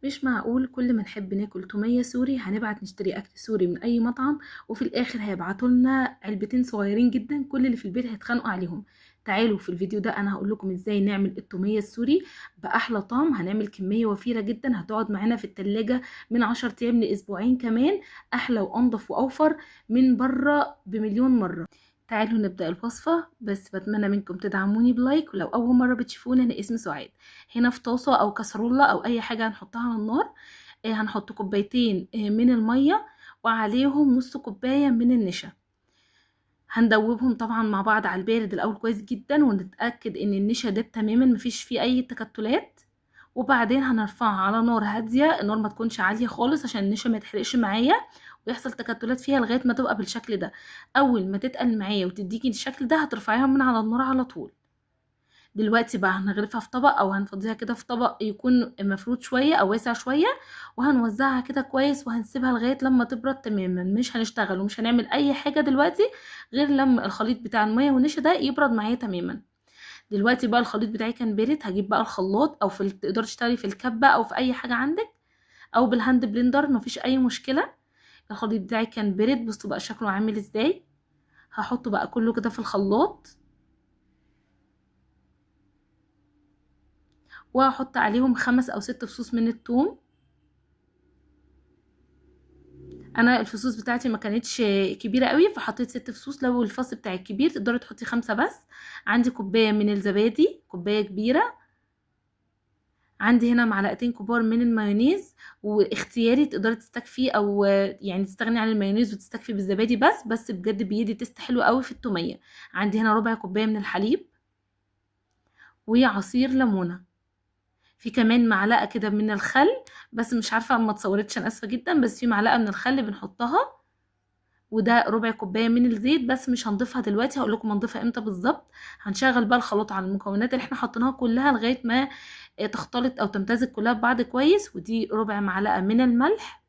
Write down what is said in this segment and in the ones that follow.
مش معقول كل ما نحب ناكل تومية سوري هنبعت نشتري اكل سوري من اي مطعم، وفي الاخر هيبعتوا لنا علبتين صغيرين جدا كل اللي في البيت هيتخانقوا عليهم. تعالوا في الفيديو ده انا هقول لكم ازاي نعمل التومية السوري باحلى طعم. هنعمل كمية وفيرة جدا هتقعد معانا في التلاجة من 10 ايام لاسبوعين كمان، احلى وانضف واوفر من بره بمليون مرة. تعالوا نبدأ الوصفة، بس بتمنى منكم تدعموني بلايك. ولو أول مرة بتشوفوني أنا اسمي سعاد. هنا في طاسة أو كسرولة أو أي حاجة هنحطها على النار، هنحط كوبايتين من المية وعليهم نص كوباية من النشا. هندوبهم طبعا مع بعض على البارد الأول كويس جدا، ونتأكد إن النشا داب تماما مفيش فيه أي تكتلات. وبعدين هنرفعها على نار هادية، النار ما تكونش عالية خالص عشان النشا ما يتحرقش معايا ويحصل تكتلات فيها لغاية ما تبقى بالشكل ده. اول ما تتقل معايا وتديكي الشكل ده هترفعيها من على النار على طول. دلوقتي بقى هنغرفها في طبق او هنفضيها كده في طبق يكون مفروض شوية او واسع شوية، وهنوزعها كده كويس وهنسيبها لغاية لما تبرد تماما. مش هنشتغل ومش هنعمل اي حاجة دلوقتي غير لما الخليط بتاع المية والنشا ده يبرد معايا تماما. دلوقتي بقى الخليط بتاعي كان بارد، هجيب بقى الخلاط او تقدري تشتغلي في الكبة او في اي حاجة عندك او بالهاند بلندر، مفيش اي مشكلة. الخليط بتاعي كان بارد، بصوا بقى شكله عامل ازاي. هحطه بقى كله كده في الخلاط، وهحط عليهم 5 أو 6 فصوص من الثوم. انا الفصوص بتاعتي ما كانتش كبيره قوي فحطيت 6 فصوص، لو الفص بتاعك كبير تقدري تحطي 5 بس. عندي كوبايه من الزبادي، كوبايه كبيره. عندي هنا معلقتين كبار من المايونيز، واختياري تقدري تستكفي او يعني تستغني عن المايونيز وتستكفي بالزبادي بس بجد بيدي تيست حلو قوي في التوميه. عندي هنا ربع كوبايه من الحليب وعصير ليمونه. في كمان معلقه كده من الخل، بس مش عارفه ما اتصورتش انا اسفه جدا، بس في معلقه من الخل بنحطها. وده ربع كوبايه من الزيت، بس مش هنضيفها دلوقتي، هقول لكم هنضيفها امتى بالظبط. هنشغل بقى الخلاط على المكونات اللي احنا حطيناها كلها لغايه ما تختلط او تمتزج كلها ببعض كويس. ودي ربع معلقه من الملح.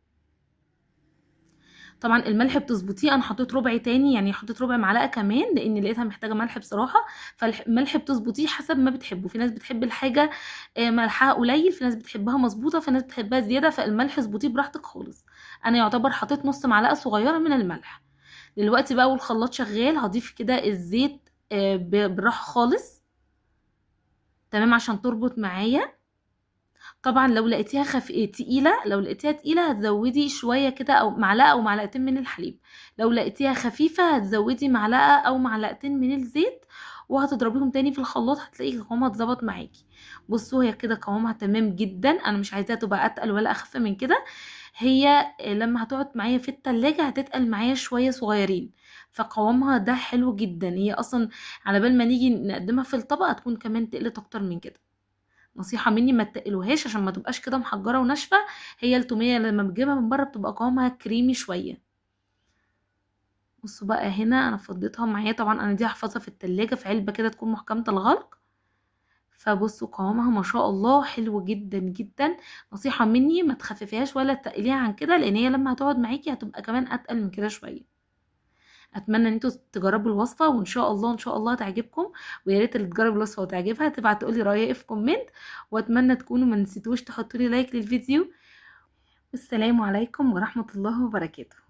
طبعا الملح بتظبطيه، انا حطيت ربع تاني يعني حطيت ربع معلقه كمان لان لقيتها محتاجه ملح بصراحه. فالملح بتظبطيه حسب ما بتحبه، في ناس بتحب الحاجه ملحها قليل، في ناس بتحبها مظبوطه، في ناس بتحبها زياده، فالملح اظبطيه براحتك خالص. انا يعتبر حطيت نص معلقه صغيره من الملح. دلوقتي بقى والخلاط شغال هضيف كده الزيت بالراحه خالص، تمام، عشان تربط معايا. طبعا لو لقيتيها تقيله، لو لقيتيها تقيله هتزودي شويه كده او معلقه او معلقتين من الحليب. لو لقيتيها خفيفه هتزودي معلقه او معلقتين من الزيت، وهتضربيهم تاني في الخلاط هتلاقي قوامها اتظبط معاكي. بصوا هي كده قوامها تمام جدا، انا مش عايزاها تبقى اتقل ولا اخف من كده. هي لما هتقعد معايا في التلاجة هتتقل معايا شويه صغيرين، فقوامها ده حلو جدا. هي اصلا على بال ما نيجي نقدمها في الطبق هتكون كمان تقلت اكتر من كده. نصيحة مني ما تقلوهاش عشان ما تبقاش كده محجرة وناشفة. هي التومية لما بتجيبها من بره بتبقى قوامها كريمي شوية. بصوا بقى هنا انا فضيتها معايا، طبعا انا دي هحفظها في التلاجة في علبة كده تكون محكمة الغلق. فبصوا قوامها ما شاء الله حلو جدا جدا. نصيحة مني ما تخففيهاش ولا تقليها عن كده، لان هي لما هتقعد معاكي هتبقى كمان اتقل من كده شوية. اتمنى ان انتوا تجربوا الوصفه، وان شاء الله ان شاء الله تعجبكم. ويا ريت اللي تجرب الوصفه وتعجبها تبعت تقولي رايها في كومنت. واتمنى تكونوا ما نسيتوش تحطوا لي لايك للفيديو. والسلام عليكم ورحمه الله وبركاته.